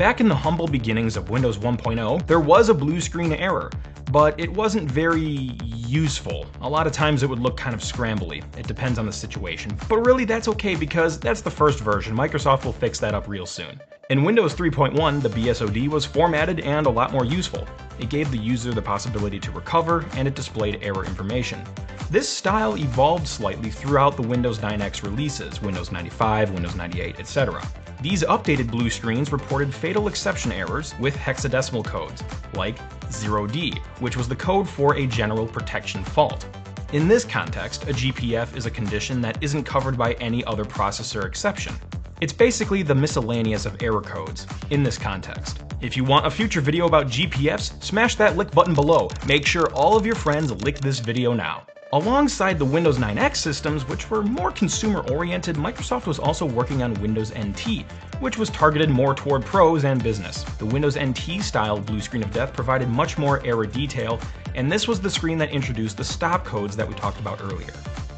Back in the humble beginnings of Windows 1.0, there was a blue screen error, but it wasn't very useful. A lot of times it would look kind of scrambly. It depends on the situation. But really that's okay because that's the first version. Microsoft will fix that up real soon. In Windows 3.1, the BSOD was formatted and a lot more useful. It gave the user the possibility to recover, and it displayed error information. This style evolved slightly throughout the Windows 9X releases, Windows 95, Windows 98, etc. These updated blue screens reported fatal exception errors with hexadecimal codes, like 0D, which was the code for a general protection fault. In this context, a GPF is a condition that isn't covered by any other processor exception. It's basically the miscellaneous of error codes in this context. If you want a future video about GPFs, smash that like button below. Make sure all of your friends lick this video now. Alongside the Windows 9X systems, which were more consumer-oriented, Microsoft was also working on Windows NT, which was targeted more toward pros and business. The Windows NT-style blue screen of death provided much more error detail, and this was the screen that introduced the stop codes that we talked about earlier.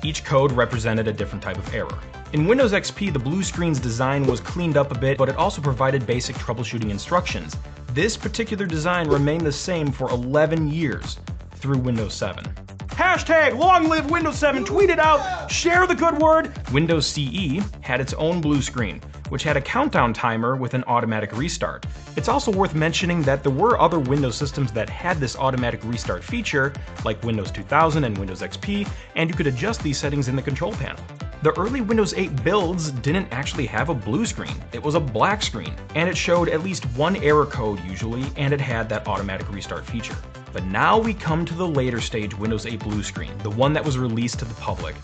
Each code represented a different type of error. In Windows XP, the blue screen's design was cleaned up a bit, but it also provided basic troubleshooting instructions. This particular design remained the same for 11 years through Windows 7. Hashtag long live Windows 7, tweet it out, share the good word. Windows CE had its own blue screen, which had a countdown timer with an automatic restart. It's also worth mentioning that there were other Windows systems that had this automatic restart feature, like Windows 2000 and Windows XP, and you could adjust these settings in the control panel. The early Windows 8 builds didn't actually have a blue screen, it was a black screen, and it showed at least one error code usually, and it had that automatic restart feature. But now we come to the later stage Windows 8 blue screen, the one that was released to the public,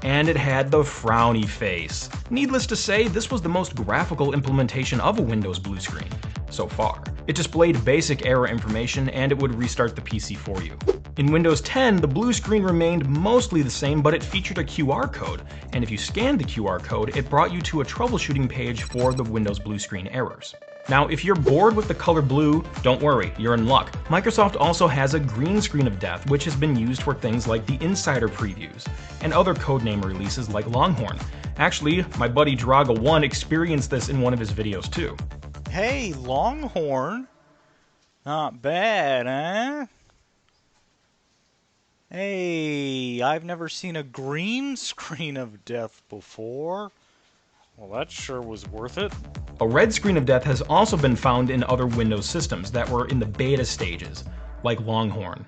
and it had the frowny face. Needless to say, this was the most graphical implementation of a Windows blue screen so far. It displayed basic error information and it would restart the PC for you. In Windows 10, the blue screen remained mostly the same, but it featured a QR code, and if you scanned the QR code, it brought you to a troubleshooting page for the Windows blue screen errors. Now, if you're bored with the color blue, don't worry, you're in luck. Microsoft also has a green screen of death, which has been used for things like the Insider previews, and other codename releases like Longhorn. Actually, my buddy Draga1 experienced this in one of his videos too. Hey, Longhorn. Not bad, eh? Hey, I've never seen a green screen of death before. Well, that sure was worth it. A red screen of death has also been found in other Windows systems that were in the beta stages, like Longhorn.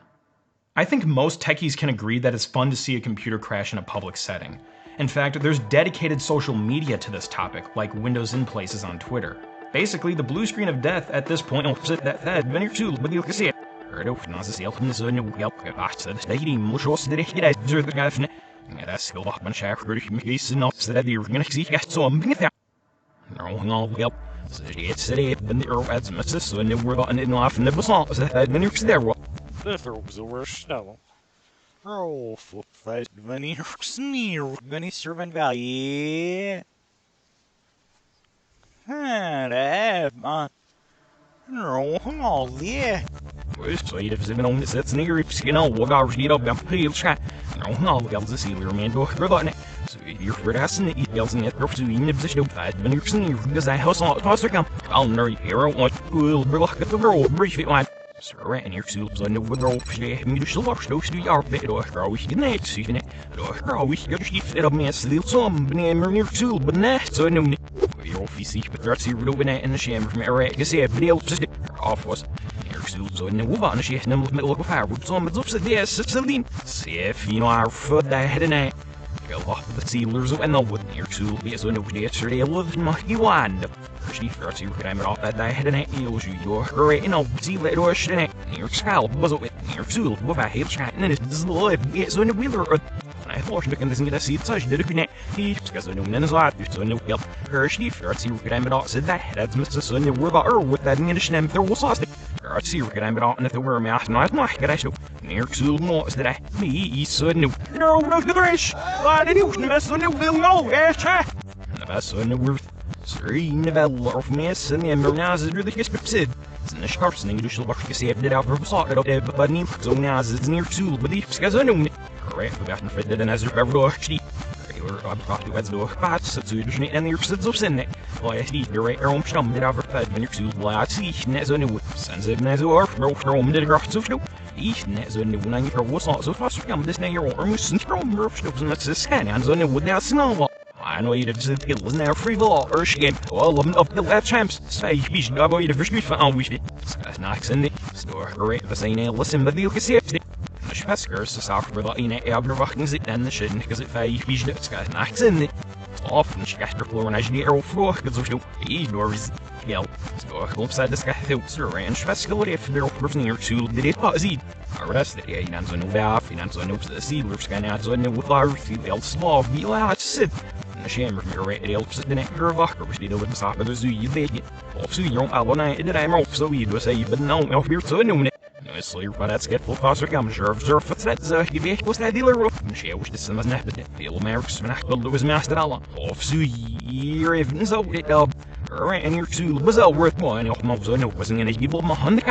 I think most techies can agree that it's fun to see a computer crash in a public setting. In fact, there's dedicated social media to this topic, like Windows in Places on Twitter. Basically, the blue screen of death at this point Door abgebracht werd door kaatsen zu dus niet en hier zit op zin. Oh ja, die weer erom stam dit over feit wanneer ik zo laat zie net zo nieuw. Zijn ze net zo erg erom dit graag zo veel. Ich net zo nieuw en hier was zo vast ja dit nee hier moest een stroom erop stoppen met ze scan en zo nieuw dat snel. I know you did it was now free ball or again. Well, I'm up the left champs. Say, he's not going to verschiet van alweer. That's nice in the store. Great, the same listen, but you can see it. De Spesker ze zagen we dat in de verwachting zit en de shit, because it fei wie je het gaat nachts in de. Of een schachter voor een engineer of vroeg, dat zo is door is. Ja, zo opzij de schachter zo en Spesker heeft er op neer zo de dit pas ziet. Maar rest dat je dan zo nou af, en dan zo nou de seedlers gaan uit zo nou wat daar veel slaaf wie laat zit. De chamber meer de help zit de nek wakker, dus die doen het samen dus je weet je. Of zo jong al in de rijmer of zo je dus je ben nou of weer zo noemen. Sleer van het schip vol passer kan surf het zet je weg was dat dealer op en she was dus maar net veel merks van echt wel was master alle of zo hier even zo dit en hier zo was al worth more en nog zo nou was in een geval maar handen